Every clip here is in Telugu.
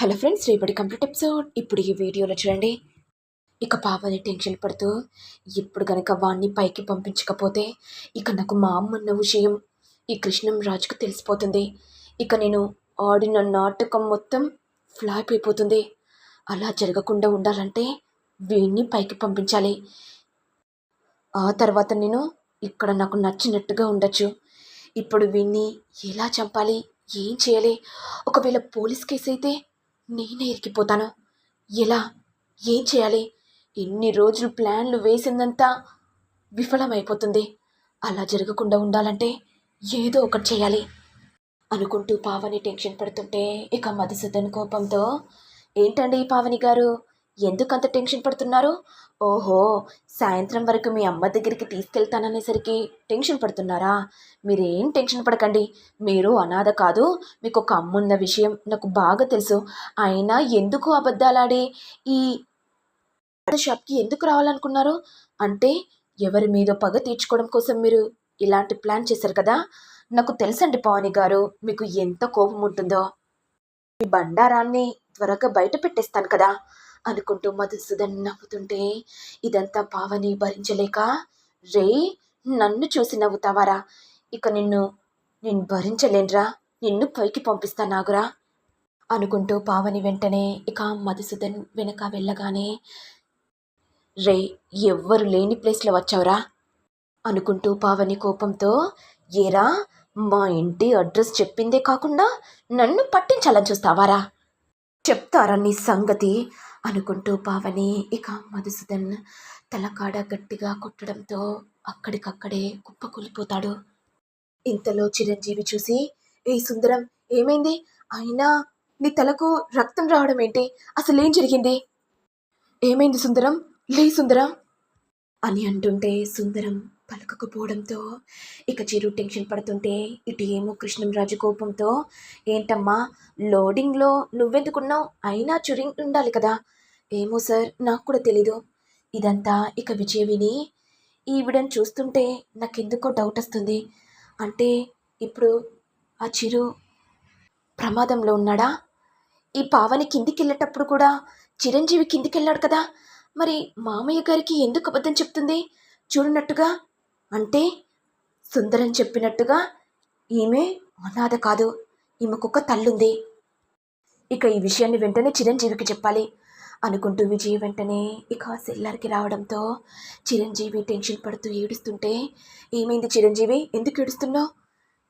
హలో ఫ్రెండ్స్, రేపటి కంప్లీట్ ఎపిసోడ్ ఇప్పుడు ఈ వీడియోలో చూడండి. ఇక పాపని టెన్షన్ పడుతూ ఇప్పుడు కనుక వాణ్ణి పైకి పంపించకపోతే ఇక నాకు మా అమ్మ అన్న విషయం ఈ కృష్ణం రాజుకు తెలిసిపోతుంది. ఇక నేను ఆడిన నాటకం మొత్తం ఫ్లాప్ అయిపోతుంది. అలా జరగకుండా ఉండాలంటే వీణ్ణి పైకి పంపించాలి. ఆ తర్వాత నేను ఇక్కడ నాకు నచ్చినట్టుగా ఉండొచ్చు. ఇప్పుడు వీణ్ణి ఎలా చంపాలి, ఏం చేయాలి? ఒకవేళ పోలీస్ కేసు అయితే నేనే ఇరికిపోతాను. ఎలా, ఏం చేయాలి? ఎన్ని రోజులు ప్లాన్లు వేసిందంతా విఫలమైపోతుంది. అలా జరగకుండా ఉండాలంటే ఏదో ఒకటి చేయాలి అనుకుంటూ పావని టెన్షన్ పడుతుంటే ఇక మధుసూదన్ కోపంతో, ఏంటండి పావని గారు, ఎందుకంత టెన్షన్ పడుతున్నారు? ఓహో, సాయంత్రం వరకు మీ అమ్మ దగ్గరికి తీసుకెళ్తాననేసరికి టెన్షన్ పడుతున్నారా? మీరేం టెన్షన్ పడకండి. మీరు అనాథ కాదు, మీకు ఒక అమ్మున్న విషయం నాకు బాగా తెలుసు. అయినా ఎందుకు అబద్ధాలాడి ఈ షాప్కి ఎందుకు రావాలనుకున్నారు? అంటే ఎవరి మీద పగ తీర్చుకోవడం కోసం మీరు ఇలాంటి ప్లాన్ చేశారు కదా. నాకు తెలుసండి పావని గారు, మీకు ఎంత కోపం ఉంటుందో. ఈ బండారాన్ని త్వరగా బయట పెట్టేస్తాను కదా అనుకుంటూ మధుసూదన్ నవ్వుతుంటే ఇదంతా పావని భరించలేక, రే, నన్ను చూసి నవ్వుతావారా? ఇక నేను భరించలేనురా, నిన్ను పైకి పంపిస్తా నాగురా అనుకుంటూ పావని వెంటనే ఇక మధుసూదన్ వెనక వెళ్ళగానే, రే, ఎవ్వరు లేని ప్లేస్లో వచ్చావురా అనుకుంటూ పావని కోపంతో, ఏరా, మా ఇంటి అడ్రస్ చెప్పిందే కాకుండా నన్ను పట్టించాలని చూస్తావారా? చెప్తారా నీ సంగతి అనుకుంటూ పావని ఇక మధుసూదన్ తలకాడ గట్టిగా కొట్టడంతో అక్కడికక్కడే కుప్పకూలిపోతాడు. ఇంతలో చిరంజీవి చూసి, ఏ సుందరం, ఏమైంది? అయినా నీ తలకు రక్తం రావడం ఏంటి? అసలేం జరిగింది? ఏమైంది సుందరం, లే సుందరం అని అంటుంటే సుందరం పలకకపోవడంతో ఇక చిరు టెన్షన్ పడుతుంటే ఇటు ఏమో కృష్ణంరాజు కోపంతో, ఏంటమ్మా లోడింగ్లో నువ్వెందుకున్నావు? అయినా చురింగ్ ఉండాలి కదా. ఏమో సార్, నాకు కూడా తెలీదు. ఇదంతా ఇక విజయ విని, ఈవిడని చూస్తుంటే నాకెందుకో డౌట్ వస్తుంది. అంటే ఇప్పుడు ఆ చిరు ప్రమాదంలో ఉన్నాడా? ఈ పావని కిందికి వెళ్ళేటప్పుడు కూడా చిరంజీవి కిందికి వెళ్ళాడు కదా. మరి మామయ్య గారికి ఎందుకు అబద్ధం చెప్తుంది చూడనట్టుగా? అంటే సుందరం చెప్పినట్టుగా ఈమె అనాథ కాదు, ఈమెకొక తల్లుంది. ఇక ఈ విషయాన్ని వెంటనే చిరంజీవికి చెప్పాలి అనుకుంటూ విజయ్ వెంటనే ఇక సెల్లార్కి రావడంతో చిరంజీవి టెన్షన్ పడుతూ ఏడుస్తుంటే, ఏమైంది చిరంజీవి, ఎందుకు ఏడుస్తున్నావు?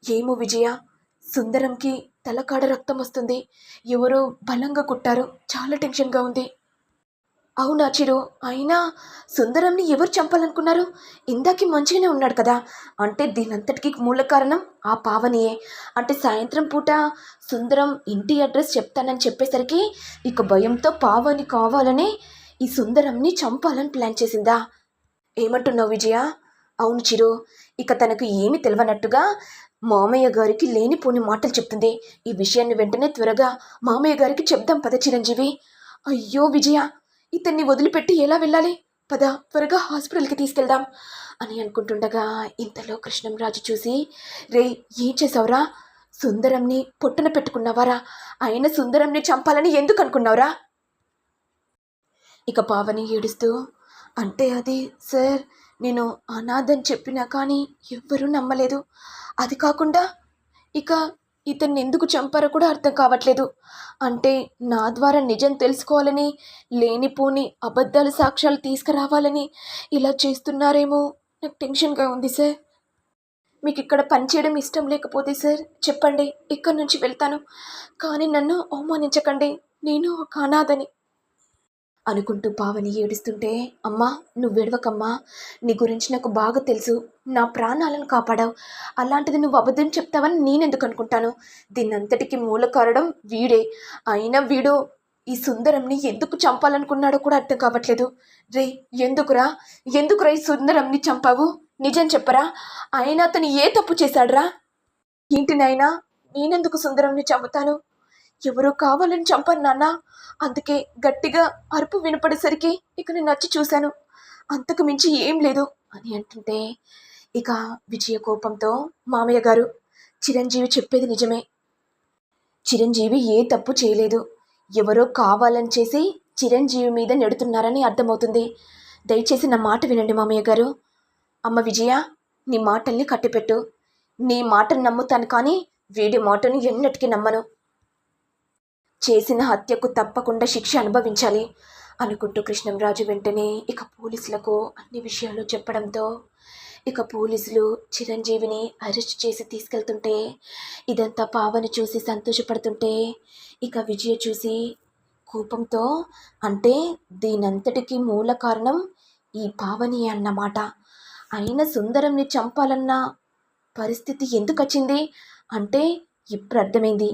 ఏమో విజయ, సుందరంకి తలకాడ రక్తం వస్తుంది, ఎవరో బలంగా కుట్టారు, చాలా టెన్షన్గా ఉంది. అవునా చిరు, అయినా సుందరంని ఎవరు చంపాలనుకున్నారు? ఇందాకి మంచిగానే ఉన్నాడు కదా. అంటే దీనంతటికి మూల కారణం ఆ పావనియే. అంటే సాయంత్రం పూట సుందరం ఇంటి అడ్రస్ చెప్తానని చెప్పేసరికి ఇక భయంతో పావని కావాలని ఈ సుందరంని చంపాలని ప్లాన్ చేసిందా? ఏమంటున్నావు విజయ? అవును చిరు, ఇక తనకు ఏమి తెలియనట్టుగా మామయ్య గారికి లేనిపోని మాటలు చెప్తుంది. ఈ విషయాన్ని వెంటనే త్వరగా మామయ్య గారికి చెప్దాం పద చిరంజీవి. అయ్యో విజయ, ఇతన్ని వదిలిపెట్టి ఎలా వెళ్ళాలి? పద త్వరగా హాస్పిటల్కి తీసుకెళ్దాం అని అనుకుంటుండగా ఇంతలో కృష్ణంరాజు చూసి, రే, ఏం చేసావురా? సుందరంని పొట్టున పెట్టుకున్నావారా? ఆయన సుందరంని చంపాలని ఎందుకు అనుకున్నావురా? ఇక పావని ఏడుస్తూ, అంటే అది సార్, నేను అనాథని చెప్పినా కానీ ఎవ్వరూ నమ్మలేదు. అది కాకుండా ఇక ఇతన్ని ఎందుకు చంపారో కూడా అర్థం కావట్లేదు. అంటే నా ద్వారా నిజం తెలుసుకోవాలని, లేనిపోని అబద్ధాల సాక్ష్యాలు తీసుకురావాలని ఇలా చేస్తున్నారేమో, నాకు టెన్షన్గా ఉంది సార్. మీకు ఇక్కడ పనిచేయడం ఇష్టం లేకపోతే సార్ చెప్పండి, ఇక్కడి నుంచి వెళ్తాను. కానీ నన్ను అవమానించకండి, నేను ఒక అనాథని అనుకుంటూ పావని ఏడుస్తుంటే, అమ్మా నువ్వెడవకమ్మా, నీ గురించి నాకు బాగా తెలుసు, నా ప్రాణాలను కాపాడావు. అలాంటిది నువ్వు అబద్ధం చెప్తావని నేనెందుకు అనుకుంటాను? దీన్నంతటికి మూల కారణం వీడే. అయినా వీడు ఈ సుందరంని ఎందుకు చంపాలనుకున్నాడో కూడా అర్థం కావట్లేదు. రే, ఎందుకురా, ఎందుకురా ఈ సుందరంని చంపావు? నిజం చెప్పరా? అయినా అతను ఏ తప్పు చేశాడురా? ఏంటి నాయనా, నేనెందుకు సుందరంని చంపుతాను? ఎవరో కావాలని చంపాను నాన్న. అందుకే గట్టిగా అరుపు వినపడేసరికి ఇక నేను వచ్చి చూశాను, అంతకు మించి ఏం లేదు అని అంటుంటే ఇక విజయ కోపంతో, మామయ్య గారు, చిరంజీవి చెప్పేది నిజమే. చిరంజీవి ఏ తప్పు చేయలేదు. ఎవరో కావాలని చేసి చిరంజీవి మీద నెడుతున్నారని అర్థమవుతుంది. దయచేసి నా మాట వినండి మామయ్య గారు. అమ్మ విజయ, నీ మాటల్ని కట్టిపెట్టు. నీ మాటను నమ్ముతాను, కానీ వీడి మాటను ఎన్నటికీ నమ్మను. చేసిన హత్యకు తప్పకుండా శిక్ష అనుభవించాలి అనుకుంటూ కృష్ణంరాజు వెంటనే ఇక పోలీసులకు అన్ని విషయాలు చెప్పడంతో ఇక పోలీసులు చిరంజీవిని అరెస్ట్ చేసి తీసుకెళ్తుంటే ఇదంతా పావని చూసి సంతోషపడుతుంటే ఇక విజయ చూసి కోపంతో, అంటే దీనంతటికీ మూల కారణం ఈ పావని అన్నమాట. అయిన సుందరంని చంపాలన్న పరిస్థితి ఎందుకు వచ్చింది అంటే ఇప్పుడు అర్థమైంది.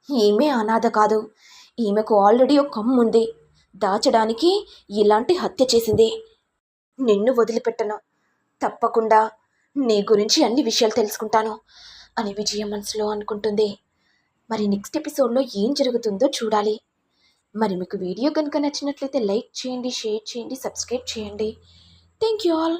ఈమె అనాథ కాదు, ఈమెకు ఆల్రెడీ ఒక అమ్మ ఉంది. దాచడానికి ఇలాంటి హత్య చేసింది. నిన్ను వదిలిపెట్టను, తప్పకుండా నీ గురించి అన్ని విషయాలు తెలుసుకుంటాను అని విజయ మనసులో అనుకుంటుంది. మరి నెక్స్ట్ ఎపిసోడ్లో ఏం జరుగుతుందో చూడాలి. మరి మీకు వీడియో కనుక నచ్చినట్లయితే లైక్ చేయండి, షేర్ చేయండి, సబ్స్క్రైబ్ చేయండి. Thank you all.